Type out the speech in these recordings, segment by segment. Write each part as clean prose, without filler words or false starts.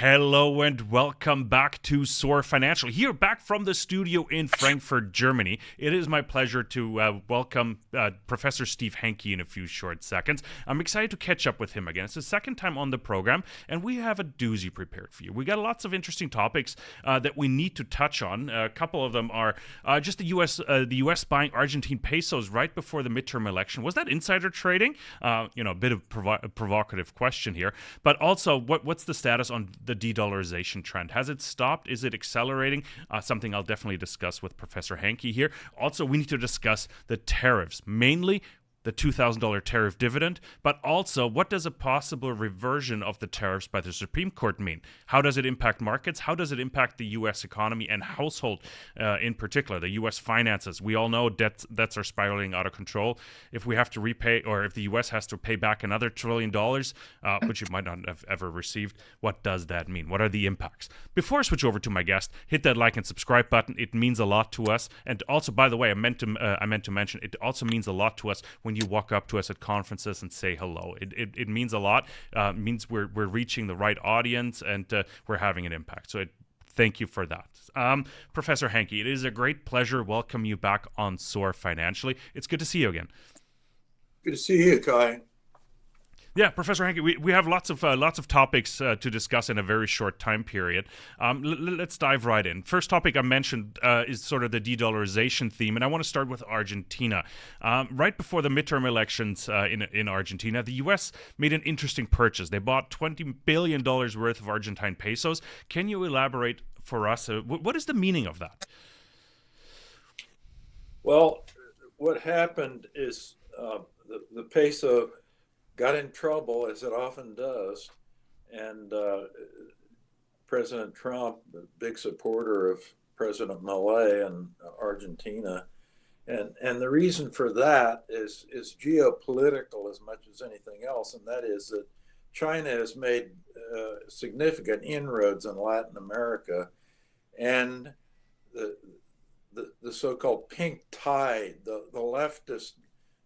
Hello and welcome back to Soar Financial. Here, back from the studio in Frankfurt, Germany. It is my pleasure to welcome Professor Steve Hanke in a few short seconds. I'm excited to catch up with him again. It's the second time on the program, and we have a doozy prepared for you. We got lots of interesting topics that we need to touch on. A couple of them are just the U.S. buying Argentine pesos right before the midterm election. Was that insider trading? A bit of a provocative question here. But also, what's the status on the de-dollarization trend? Has it stopped? Is it accelerating? Something I'll definitely discuss with Professor Hanke here. Also, we need to discuss the tariffs, mainly the $2,000 tariff dividend, but also what does a possible reversion of the tariffs by the Supreme Court mean? How does it impact markets? How does it impact the U.S. economy and household in particular, the U.S. finances? We all know debts are spiraling out of control. If we have to repay, or if the U.S. has to pay back another $1 trillion, which it might not have ever received, what does that mean? What are the impacts? Before I switch over to my guest, hit that like and subscribe button. It means a lot to us. And also, by the way, I meant to mention, it also means a lot to us when you walk up to us at conferences and say hello. It means a lot. It means we're reaching the right audience and we're having an impact. So thank you for that. Professor Hanke, it is a great pleasure to welcome you back on Soar Financially. It's good to see you again. Good to see you, Kai. Yeah, Professor Hanke, we have lots of topics to discuss in a very short time period. Let's dive right in. First topic I mentioned is sort of the de-dollarization theme, and I want to start with Argentina. Right before the midterm elections in Argentina, the U.S. made an interesting purchase. They bought $20 billion worth of Argentine pesos. Can you elaborate for us? What is the meaning of that? Well, what happened is the peso got in trouble, as it often does, and President Trump, a big supporter of President Milei in Argentina, and the reason for that is geopolitical as much as anything else, and that is that China has made significant inroads in Latin America, and the so-called pink tide, the leftist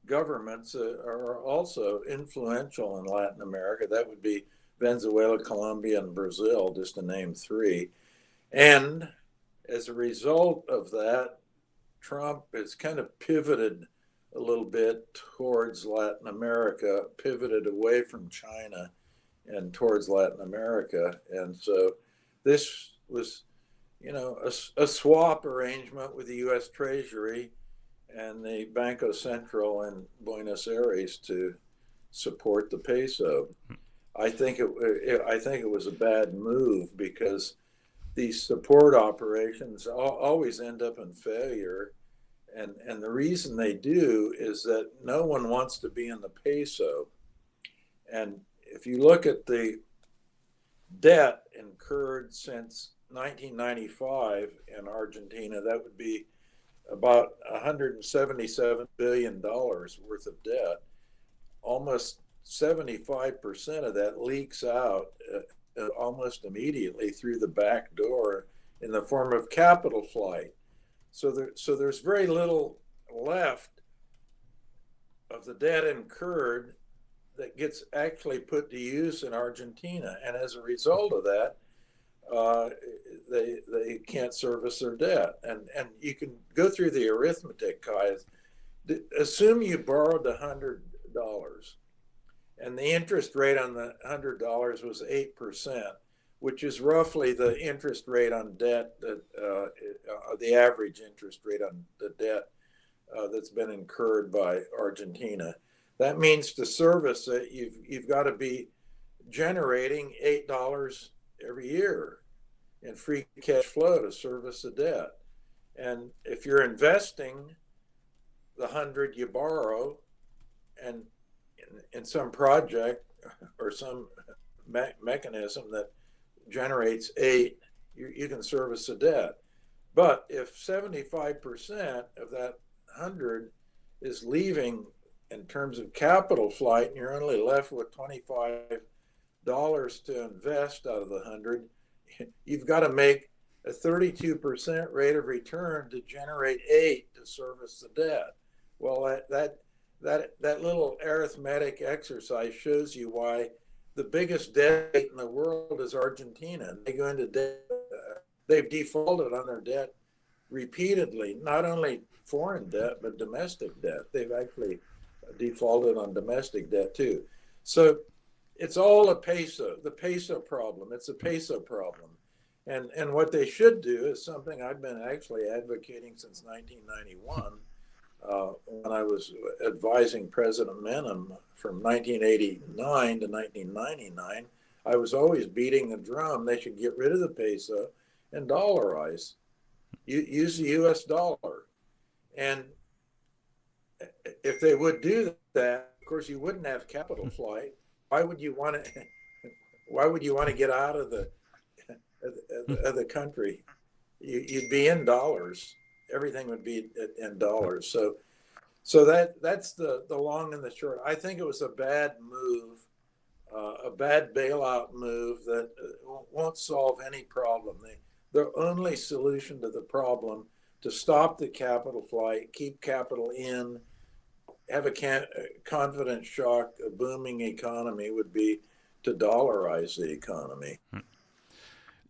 governments are also influential in Latin America. That would be Venezuela, Colombia, and Brazil, just to name three. And as a result of that, Trump has kind of pivoted a little bit towards Latin America, pivoted away from China and towards Latin America. And so this was, a swap arrangement with the U.S. Treasury and the Banco Central in Buenos Aires to support the peso. I think it was a bad move because these support operations always end up in failure, and the reason they do is that no one wants to be in the peso. And if you look at the debt incurred since 1995 in Argentina, that would be about $177 billion worth of debt. Almost 75% of that leaks out almost immediately through the back door in the form of capital flight. So there's very little left of the debt incurred that gets actually put to use in Argentina. And as a result of that, they can't service their debt. And you can go through the arithmetic, guys. Assume you borrowed $100 and the interest rate on the $100 was 8%, which is roughly the interest rate on debt, the average interest rate on the debt that's been incurred by Argentina. That means to service it, you've got to be generating $8 every year in free cash flow to service the debt. And if you're investing the 100 you borrow and in some project or some mechanism that generates 8, you can service the debt. But if 75% of that 100 is leaving in terms of capital flight and you're only left with $25 to invest out of the 100, you've got to make a 32% rate of return to generate 8 to service the debt. Well, that little arithmetic exercise shows you why the biggest debt in the world is Argentina. They go into debt. They've defaulted on their debt repeatedly, not only foreign debt, but domestic debt. They've actually defaulted on domestic debt too. So it's all the peso problem. It's a peso problem. And what they should do is something I've been actually advocating since 1991, when I was advising President Menem from 1989 to 1999. I was always beating the drum. They should get rid of the peso and dollarize. Use the U.S. dollar. And if they would do that, of course, you wouldn't have capital flight. Why would you want to? Why would you want to get out of the country? You'd be in dollars. Everything would be in dollars. So that's the long and the short. I think it was a bad move, a bad bailout move that won't solve any problem. The only solution to the problem, to stop the capital flight, keep capital in, have a confidence shock, a booming economy, would be to dollarize the economy.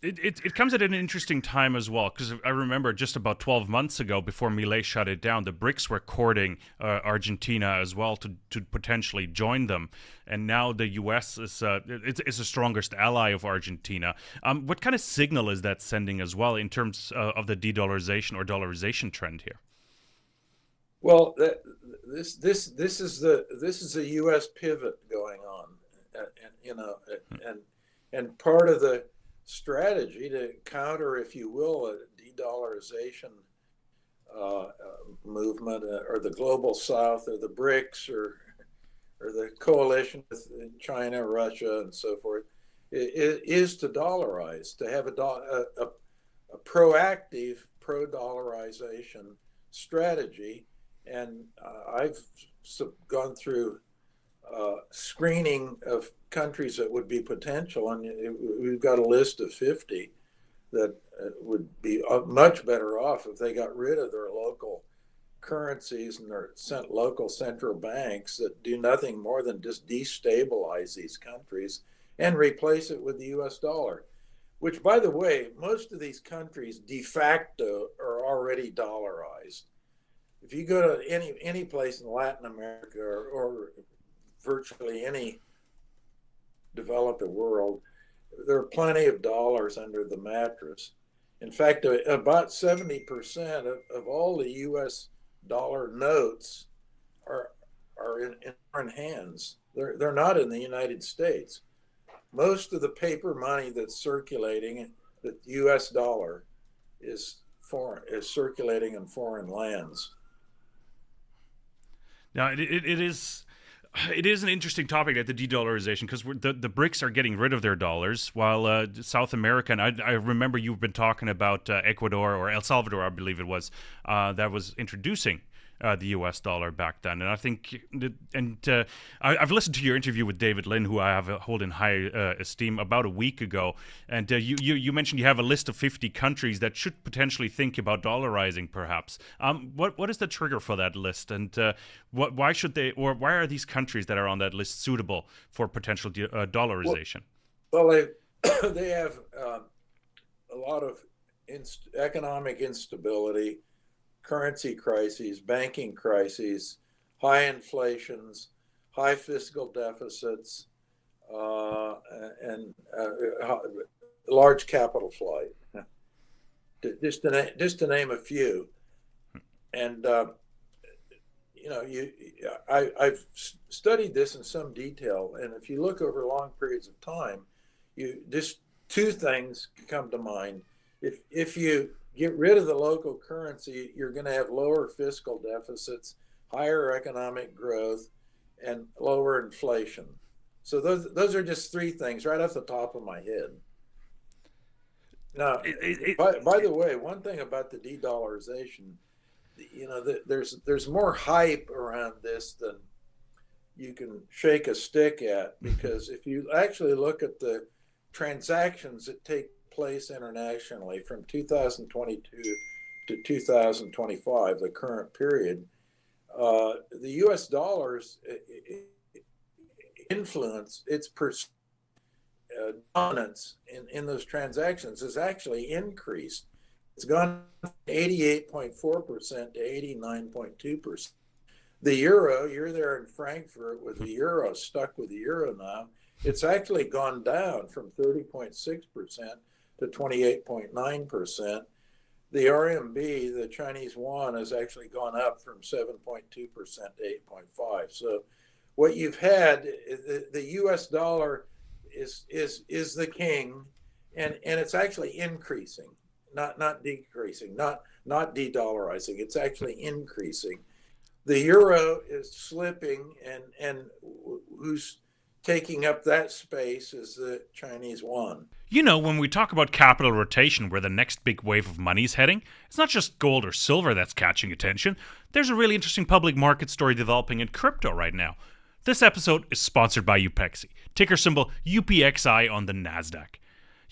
It comes at an interesting time as well, because I remember just about 12 months ago, before Milei shut it down, the BRICS were courting Argentina as well to potentially join them, and now the U.S. is the strongest ally of Argentina. What kind of signal is that sending as well in terms of the de-dollarization or dollarization trend here? Well, this is a U.S. pivot going on, and part of the strategy to counter, if you will, a de-dollarization movement, or the global South, or the BRICS, or the coalition with China, Russia, and so forth, is to dollarize, to have a proactive pro-dollarization strategy. And I've gone through screening of countries that would be potential, and we've got a list of 50 that would be much better off if they got rid of their local currencies and their local central banks that do nothing more than just destabilize these countries, and replace it with the US dollar, which, by the way, most of these countries de facto are already dollarized. If you go to any place in Latin America, or virtually any developed world, there are plenty of dollars under the mattress. In fact, about 70% of all the US dollar notes are in foreign hands. They're not in the United States. Most of the paper money that's circulating, the US dollar, is circulating in foreign lands. Now, it is an interesting topic at the de-dollarization, because the BRICS are getting rid of their dollars, while South America, and I remember you've been talking about Ecuador or El Salvador, I believe it was, that was introducing the U.S. dollar back then. And I think, I've listened to your interview with David Lin, who I hold in high esteem, about a week ago. And you mentioned you have a list of 50 countries that should potentially think about dollarizing, perhaps. What is the trigger for that list? And why are these countries that are on that list suitable for potential dollarization? Well, they have a lot of economic instability, currency crises, banking crises, high inflations, high fiscal deficits, and large capital flight, just to name a few. And I've studied this in some detail, and if you look over long periods of time, just two things come to mind. If you get rid of the local currency, you're going to have lower fiscal deficits, higher economic growth, and lower inflation. So those are just three things right off the top of my head. Now, by the way, one thing about the de-dollarization, there's more hype around this than you can shake a stick at, because if you actually look at the transactions that take place internationally from 2022 to 2025, the current period, the U.S. dollars influence, its dominance in those transactions has actually increased. It's gone from 88.4% to 89.2%. The euro, you're there in Frankfurt with the euro, stuck with the euro now, it's actually gone down from 30.6% to 28.9%. The RMB, the Chinese yuan, has actually gone up from 7.2% to 8.5%. So what you've had, the US dollar is the king, and it's actually increasing, not decreasing, not de-dollarizing. It's actually increasing. The euro is slipping, and who's taking up that space is the Chinese yuan. You know, when we talk about capital rotation, where the next big wave of money is heading, it's not just gold or silver that's catching attention. There's a really interesting public market story developing in crypto right now. This episode is sponsored by UPEXI, ticker symbol UPXI on the NASDAQ.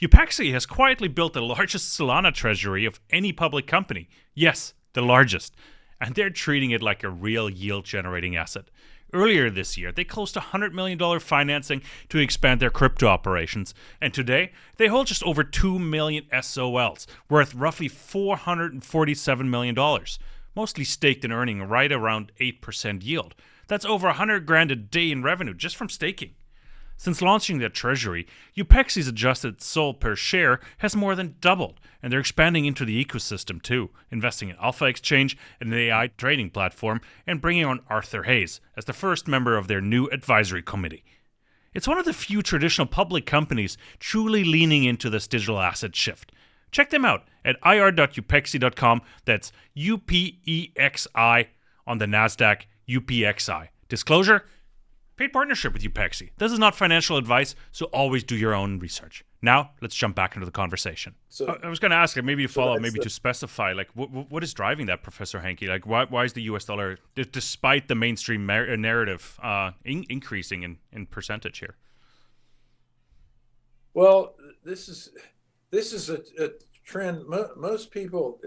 UPEXI has quietly built the largest Solana treasury of any public company. Yes, the largest. And they're treating it like a real yield-generating asset. Earlier this year, they closed $100 million financing to expand their crypto operations, and today, they hold just over 2 million SOLs, worth roughly $447 million, mostly staked and earning right around 8% yield. That's over $100,000 a day in revenue just from staking. Since launching their treasury, UPEXI's adjusted SOL per share has more than doubled, and they're expanding into the ecosystem too, investing in Alpha Exchange, an AI trading platform, and bringing on Arthur Hayes as the first member of their new advisory committee. It's one of the few traditional public companies truly leaning into this digital asset shift. Check them out at ir.upexi.com. That's UPEXI on the NASDAQ, UPXI. Disclosure? Paid partnership with UPEXI. This is not financial advice, so always do your own research. Now, let's jump back into the conversation. So, I was going to ask, maybe to follow up, maybe to specify, like, what is driving that, Professor Hanke? Like, why is the U.S. dollar, despite the mainstream narrative, increasing in percentage here? Well, this is a trend. Most people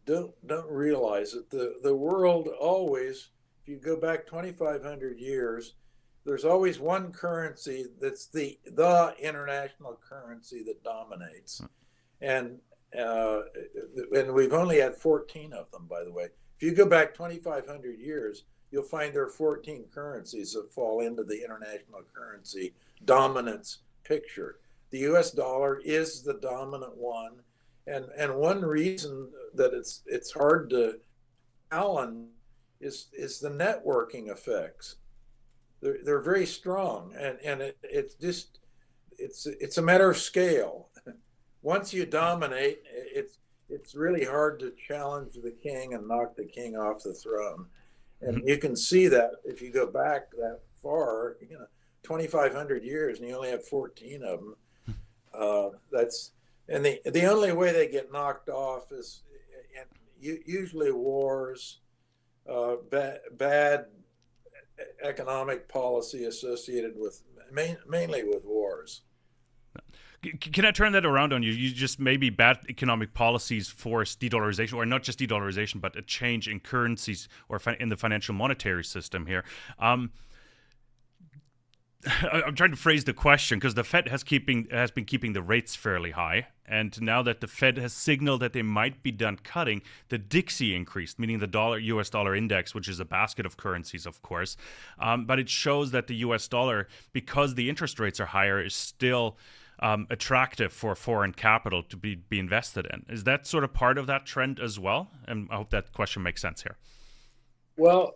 don't realize it. The world always, if you go back 2,500 years, there's always one currency that's the international currency that dominates, and we've only had 14 of them, by the way. If you go back 2,500 years, you'll find there are 14 currencies that fall into the international currency dominance picture. The U.S. dollar is the dominant one, and one reason that it's hard to challenge is the networking effects. They're very strong, and it's a matter of scale. Once you dominate, it's really hard to challenge the king and knock the king off the throne. And you can see that if you go back that far, 2,500 years, and you only have 14 of them. And the only way they get knocked off is usually wars, bad economic policy associated with mainly with wars. Can I turn that around on you? You just maybe bad economic policies force de-dollarization, or not just de-dollarization, but a change in currencies or in the financial monetary system here. I'm trying to phrase the question because the Fed has been keeping the rates fairly high, and now that the Fed has signaled that they might be done cutting, the DEUTSCHE increased, meaning the U.S. dollar index, which is a basket of currencies, of course. But it shows that the U.S. dollar, because the interest rates are higher, is still attractive for foreign capital to be invested in. Is that sort of part of that trend as well? And I hope that question makes sense here. Well,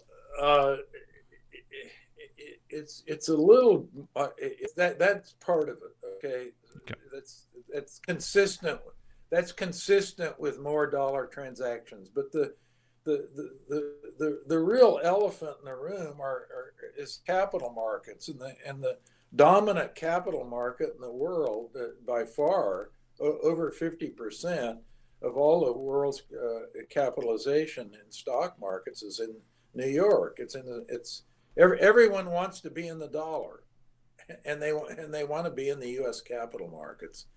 it's a little that's part of it. Okay. That's consistent. That's consistent with more dollar transactions. But the real elephant in the room is capital markets, and the dominant capital market in the world, by far over 50% of all the world's capitalization in stock markets is in New York. Everyone wants to be in the dollar, and they want to be in the U.S. capital markets.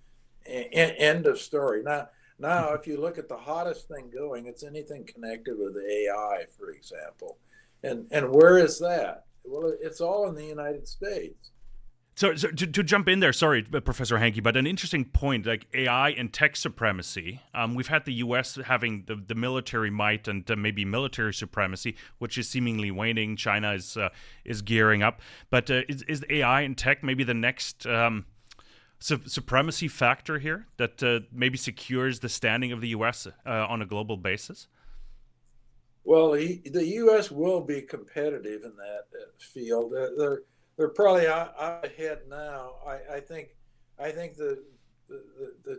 End of story. Now, if you look at the hottest thing going, it's anything connected with AI, for example. And where is that? Well, it's all in the United States. So to jump in there, sorry, Professor Hanke, but an interesting point, like AI and tech supremacy. We've had the U.S. having the military might and maybe military supremacy, which is seemingly waning. China is gearing up. But is AI and tech maybe the next supremacy factor here that maybe secures the standing of the U.S. On a global basis? Well, the U.S. will be competitive in that field. They're probably out ahead now. I think the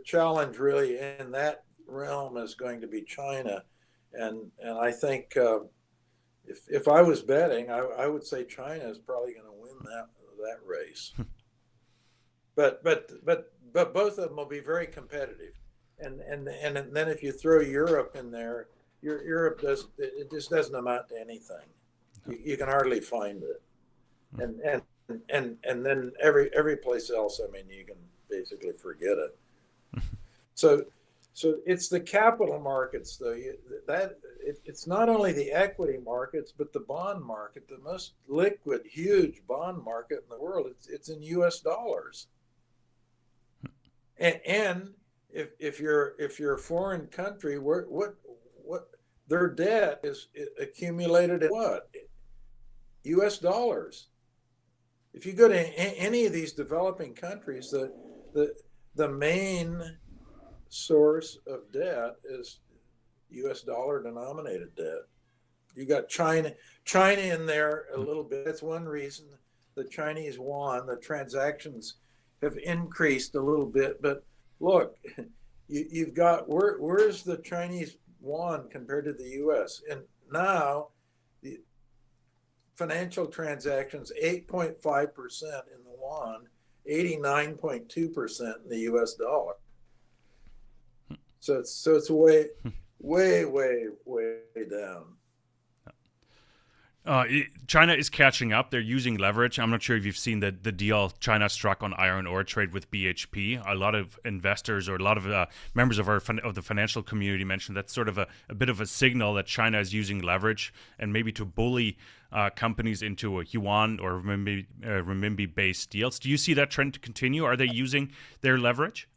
challenge really in that realm is going to be China, and I think if I was betting, I would say China is probably going to win that race. but both of them will be very competitive, and then if you throw Europe in there, Europe just doesn't amount to anything. You can hardly find it. And then every place else, I mean, you can basically forget it. So it's the capital markets, though. It's not only the equity markets, but the bond market, the most liquid, huge bond market in the world. It's in U.S. dollars. And if you're a foreign country, what their debt is accumulated in what? U.S. dollars. If you go to any of these developing countries, the main source of debt is U.S. dollar denominated debt. You got China in there a little bit. That's one reason the Chinese yuan, the transactions have increased a little bit. But look, you've got where's the Chinese yuan compared to the U.S. and now the financial transactions 8.5% in the yuan, 89.2% in the U.S. dollar. So it's way down. China is catching up. They're using leverage. I'm not sure if you've seen the deal China struck on iron ore trade with BHP. A lot of investors or a lot of members of the financial community mentioned that's sort of a bit of a signal that China is using leverage and maybe to bully companies into a yuan or renminbi-based deals. Do you see that trend to continue? Are they using their leverage?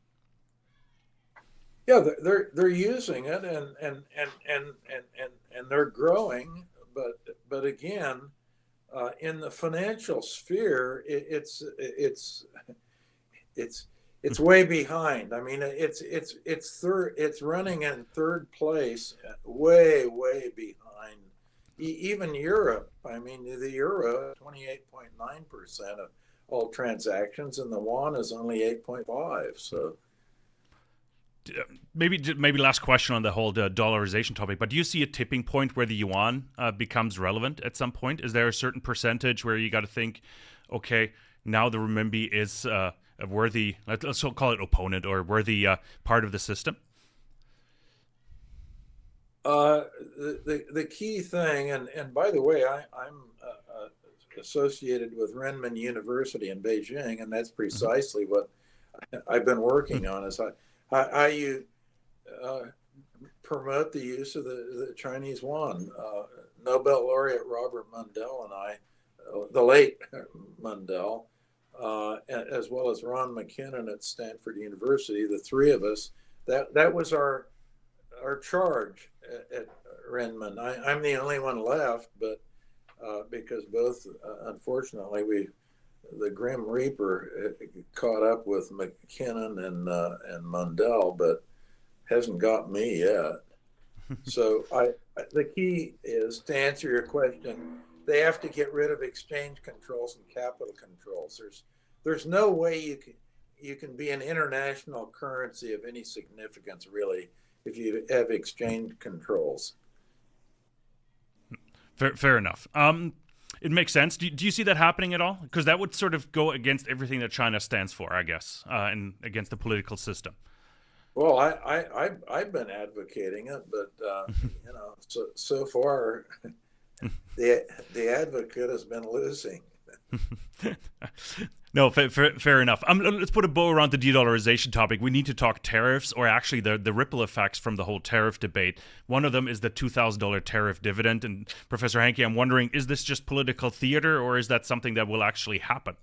Yeah, they're using it and they're growing. But again, in the financial sphere, it's way behind. I mean, it's running in third place, way behind. Even Europe. I mean, the euro 28.9% of all transactions, and the yuan is only 8.5. So. Maybe last question on the whole dollarization topic, but do you see a tipping point where the yuan becomes relevant at some point? Is there a certain percentage where you got to think, okay, now the renminbi is a worthy, let's call it opponent or worthy part of the system? The key thing, and by the way, I'm associated with Renmin University in Beijing, and that's precisely what I've been working on. Is how you promote the use of the Chinese yuan. Nobel laureate Robert Mundell and I, the late Mundell, as well as Ron McKinnon at Stanford University, the three of us, that was our charge at Renmin. I'm the only one left, but because both, unfortunately, the Grim Reaper caught up with McKinnon and Mundell, but hasn't got me yet. So the key is, to answer your question, they have to get rid of exchange controls and capital controls. There's no way you can be an international currency of any significance, really, if you have exchange controls. Fair enough. It makes sense. Do you see that happening at all? Because that would sort of go against everything that China stands for, I guess, and against the political system. Well, I've been advocating it, but so far the advocate has been losing. No, fair enough. Let's put a bow around the de-dollarization topic. We need to talk tariffs, or actually the ripple effects from the whole tariff debate. One of them is the $2,000 tariff dividend. And Professor Hanke, I'm wondering, is this just political theater, or is that something that will actually happen?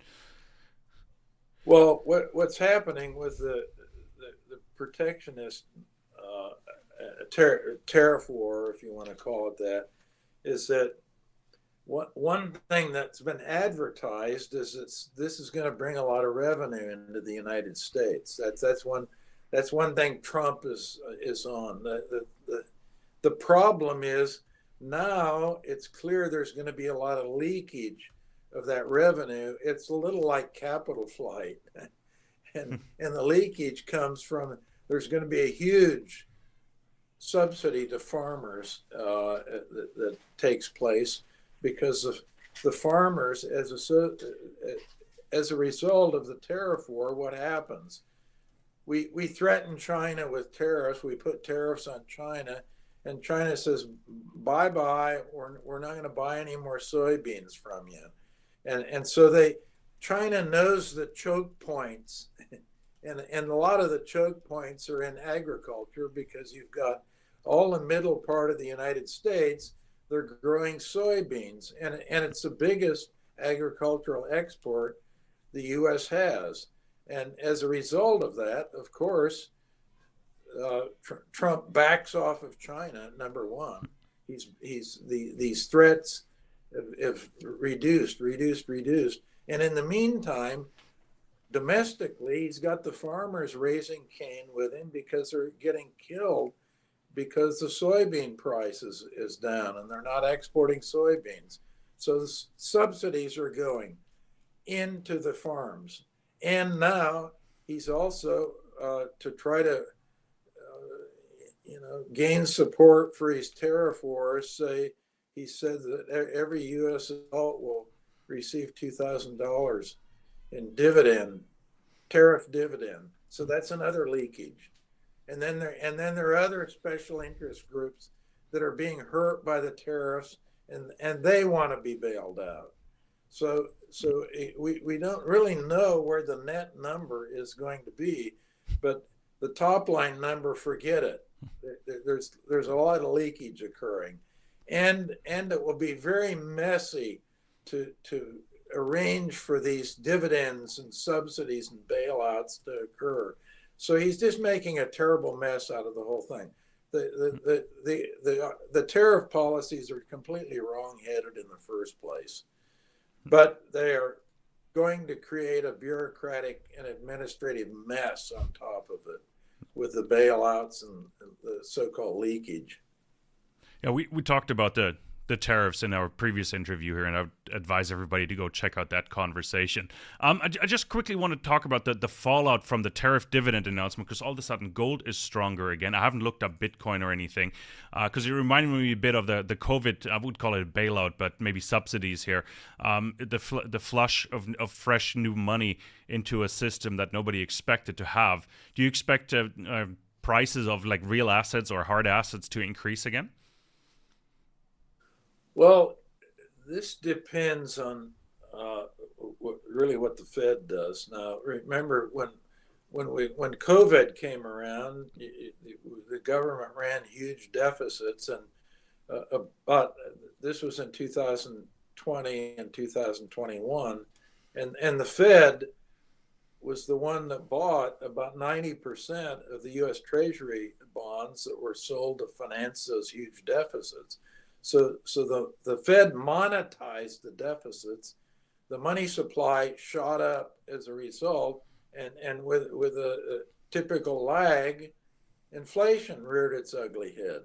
Well, what's happening with the protectionist tariff war, if you want to call it that, is that one thing that's been advertised is this is going to bring a lot of revenue into the United States. That's one thing Trump is on. The problem is now it's clear there's going to be a lot of leakage of that revenue. It's a little like capital flight, and the leakage comes from there's going to be a huge subsidy to farmers that takes place because of the farmers as a result of the tariff war. What happens? We threaten China with tariffs. We put tariffs on China, and China says, bye bye, we're not going to buy any more soybeans from you. And so China knows the choke points, and a lot of the choke points are in agriculture because you've got all the middle part of the United States, they're growing soybeans, and it's the biggest agricultural export the U.S. has. And as a result of that, of course, Trump backs off of China. Number one, these threats have reduced, and in the meantime, domestically, he's got the farmers raising cane with him because they're getting killed because the soybean price is down and they're not exporting soybeans. So the subsidies are going into the farms. And now he's also to try to gain support for his tariff wars. He said that every U.S. adult will receive $2,000 in tariff dividend. So that's another leakage. And then there are other special interest groups that are being hurt by the tariffs, and they want to be bailed out. So we don't really know where the net number is going to be, but the top line number, forget it. There's a lot of leakage occurring, and it will be very messy to arrange for these dividends and subsidies and bailouts to occur. So he's just making a terrible mess out of the whole thing. The tariff policies are completely wrong-headed in the first place, but they are going to create a bureaucratic and administrative mess on top of it with the bailouts and the so-called leakage. Yeah, we talked about the tariffs in our previous interview here, and I would advise everybody to go check out that conversation. I just quickly want to talk about the fallout from the tariff dividend announcement, because all of a sudden gold is stronger again. I haven't looked up Bitcoin or anything, because it reminded me a bit of the COVID, I would call it a bailout, but maybe subsidies here. The flush of fresh new money into a system that nobody expected to have. Do you expect prices of like real assets or hard assets to increase again? Well, this depends on really what the Fed does. Now, remember when COVID came around, the government ran huge deficits, and but this was in 2020 and 2021, and the Fed was the one that bought about 90% of the U.S. Treasury bonds that were sold to finance those huge deficits. So the Fed monetized the deficits. The money supply shot up as a result, and with a typical lag, inflation reared its ugly head.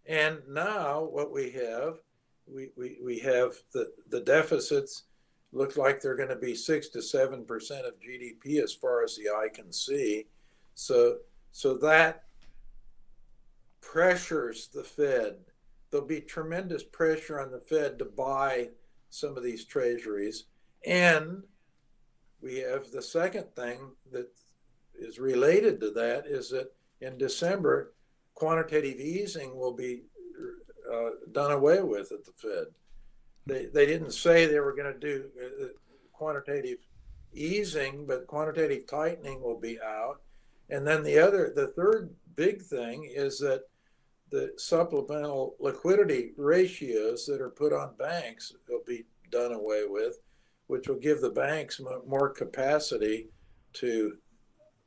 And now what we have the deficits look like they're going to be 6 to 7% of GDP as far as the eye can see. So that pressures the Fed. There'll be tremendous pressure on the Fed to buy some of these treasuries. And we have the second thing that is related to that is that in December, quantitative easing will be done away with at the Fed. They didn't say they were going to do quantitative easing, but quantitative tightening will be out. And then the third big thing is that the supplemental liquidity ratios that are put on banks will be done away with, which will give the banks more capacity to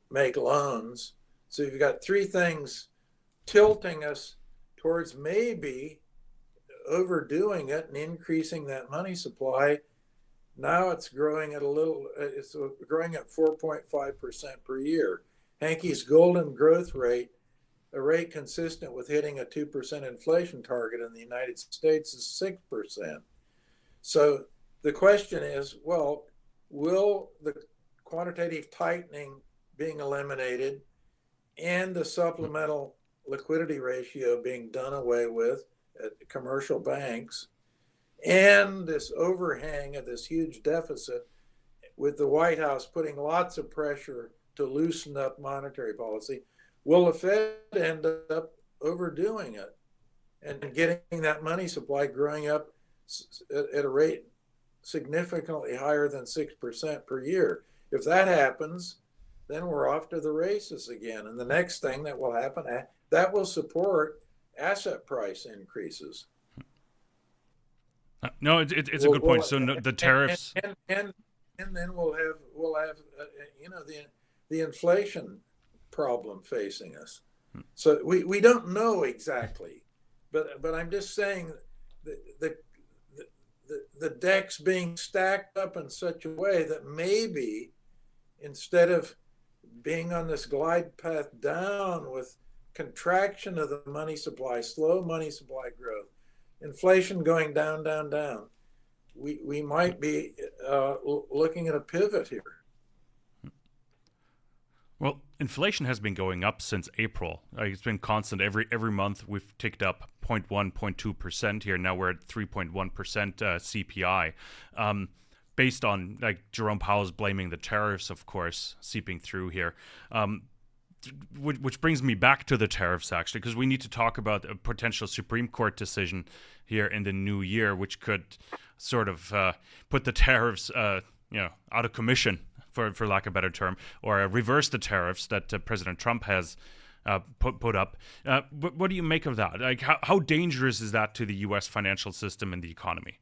make loans. So you've got three things tilting us towards maybe overdoing it and increasing that money supply. Now it's growing at it's growing at 4.5% per year. Hanke's golden growth rate, a rate consistent with hitting a 2% inflation target in the United States, is 6%. So the question is, well, will the quantitative tightening being eliminated and the supplemental liquidity ratio being done away with at commercial banks, and this overhang of this huge deficit, with the White House putting lots of pressure to loosen up monetary policy, will the Fed end up overdoing it and getting that money supply growing up at a rate significantly higher than 6% per year? If that happens, then we're off to the races again. And the next thing that will happen, that will support asset price increases. No, it's a good point. So the tariffs, and then we'll have the inflation problem facing us. So we don't know exactly, but I'm just saying the deck's being stacked up in such a way that maybe instead of being on this glide path down with contraction of the money supply, slow money supply growth, inflation going down, we might be looking at a pivot here. Well, inflation has been going up since April. It's been constant. Every month we've ticked up 0.1, 0.2% here. Now we're at 3.1% CPI. Based on, like, Jerome Powell's blaming the tariffs, of course, seeping through here. Which brings me back to the tariffs, actually, because we need to talk about a potential Supreme Court decision here in the new year, which could sort of put the tariffs, out of commission, for lack of a better term, or reverse the tariffs that President Trump has put up. What do you make of that? Like, how dangerous is that to the U.S. financial system and the economy?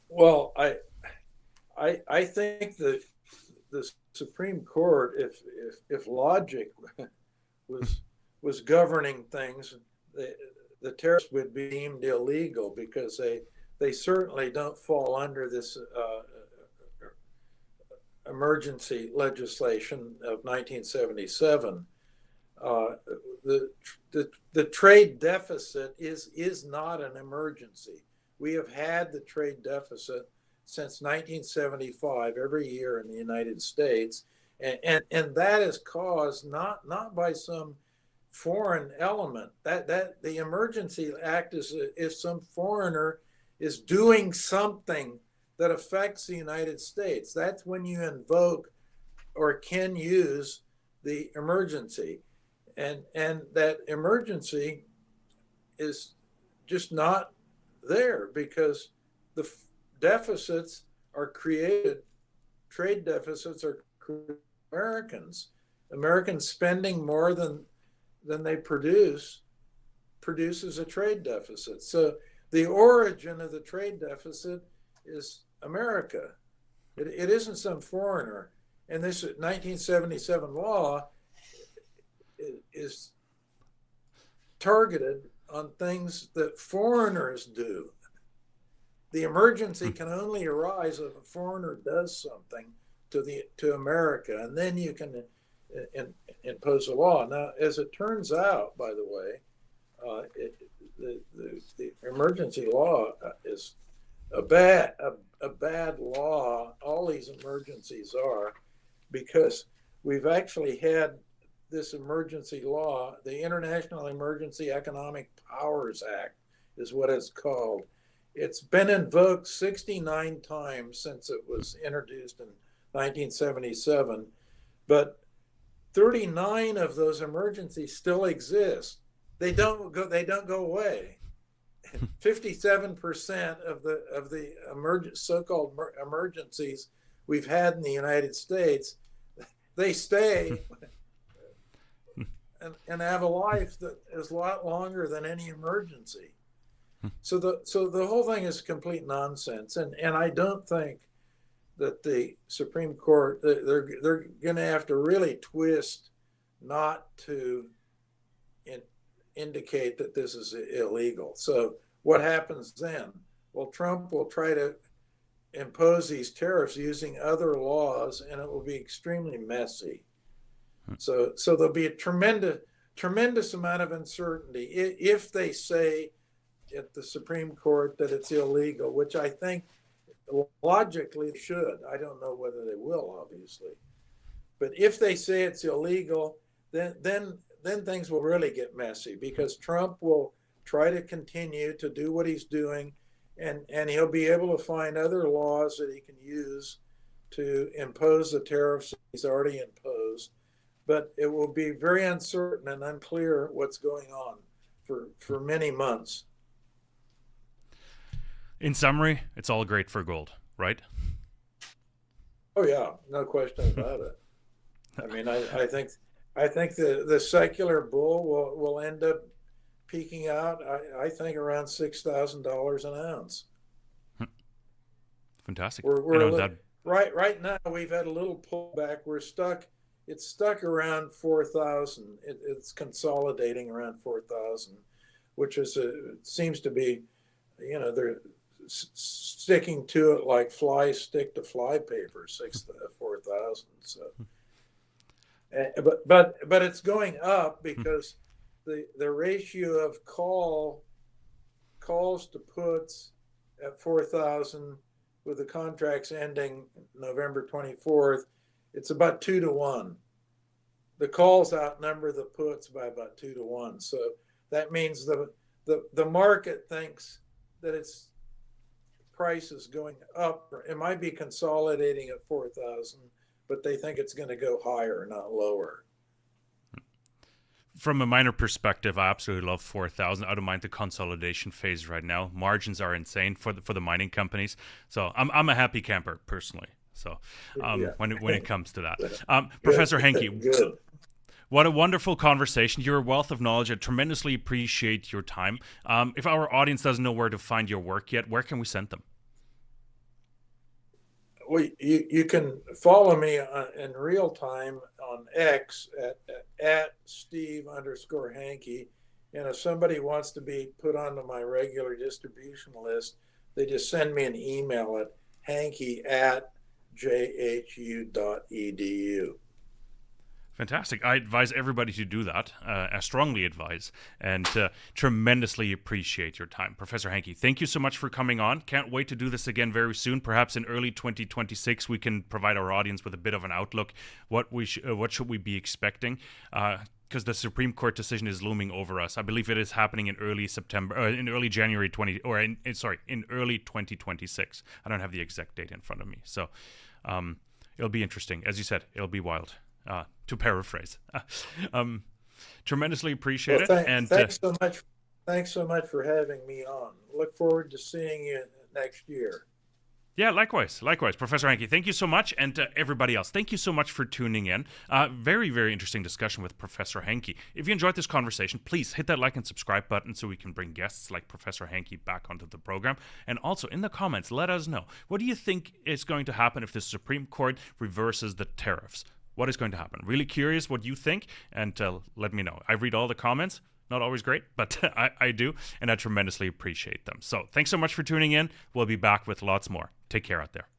Well, I think that the Supreme Court, if logic was governing things, the tariffs would be deemed illegal because they certainly don't fall under this emergency legislation of 1977. The trade deficit is not an emergency. We have had the trade deficit since 1975 every year in the United States, and that is caused not by some foreign element. That the Emergency Act is if some foreigner is doing something that affects the United States. That's when you invoke or can use the emergency, and that emergency is just not there because the deficits are created, trade deficits are Americans spending more than they produces a trade deficit. So the origin of the trade deficit is America. It isn't some foreigner. And this 1977 law is targeted on things that foreigners do. The emergency can only arise if a foreigner does something to America, and then you can impose a law. Now, as it turns out, by the way, the emergency law is a bad law. All these emergencies are, because we've actually had this emergency law, the International Emergency Economic Powers Act is what it's called. It's been invoked 69 times since it was introduced in 1977, but 39 of those emergencies still exist. They don't go away. 57% of the so-called emergencies we've had in the United States, they stay and have a life that is a lot longer than any emergency. So the whole thing is complete nonsense, and I don't think that the Supreme Court, they're going to have to really twist not to indicate that this is illegal. So what happens then? Well, Trump will try to impose these tariffs using other laws, and it will be extremely messy. So there'll be a tremendous amount of uncertainty if they say at the Supreme Court that it's illegal, which I think logically should. I don't know whether they will, obviously, but if they say it's illegal, then things will really get messy, because Trump will try to continue to do what he's doing, and he'll be able to find other laws that he can use to impose the tariffs he's already imposed. But it will be very uncertain and unclear what's going on for many months. In summary, it's all great for gold, right? Oh yeah, no question about it. I mean, I think the secular bull will end up peaking out, I think, around $6,000 an ounce. Fantastic. Right now we've had a little pullback. It's stuck around 4,000. It's consolidating around 4,000, which seems to be, they're sticking to it like flies stick to fly paper, 4,000. So, but it's going up because the ratio of calls to puts at 4,000, with the contracts ending November 24th, it's about 2 to 1. The calls outnumber the puts by about 2 to 1. So that means the market thinks that its price is going up. It might be consolidating at 4,000, but they think it's going to go higher, not lower. From a miner perspective, I absolutely love 4,000. I don't mind the consolidation phase right now. Margins are insane for the mining companies. So I'm a happy camper personally. So when it comes to that, Professor Hanke, what a wonderful conversation. You're a wealth of knowledge. I tremendously appreciate your time. If our audience doesn't know where to find your work yet, where can we send them? Well, you can follow me in real time on X at Steve_Hanke. And if somebody wants to be put onto my regular distribution list, they just send me an email at hanke@jhu.edu. Fantastic. I advise everybody to do that. I strongly advise, and tremendously appreciate your time. Professor Hanke, thank you so much for coming on. Can't wait to do this again very soon. Perhaps in early 2026, we can provide our audience with a bit of an outlook. What should we be expecting? Because the Supreme Court decision is looming over us. I believe it is happening in early September, in early January in early 2026. I don't have the exact date in front of me, so it'll be interesting. As you said, it'll be wild. To paraphrase, tremendously appreciate it. And thanks so much. Thanks so much for having me on. Look forward to seeing you next year. Yeah, likewise, Professor Hanke. Thank you so much, and everybody else, thank you so much for tuning in. Very, very interesting discussion with Professor Hanke. If you enjoyed this conversation, please hit that like and subscribe button so we can bring guests like Professor Hanke back onto the program. And also in the comments, let us know, what do you think is going to happen if the Supreme Court reverses the tariffs? What is going to happen? Really curious what you think, and let me know. I read all the comments. Not always great, but I do, and I tremendously appreciate them. So thanks so much for tuning in. We'll be back with lots more. Take care out there.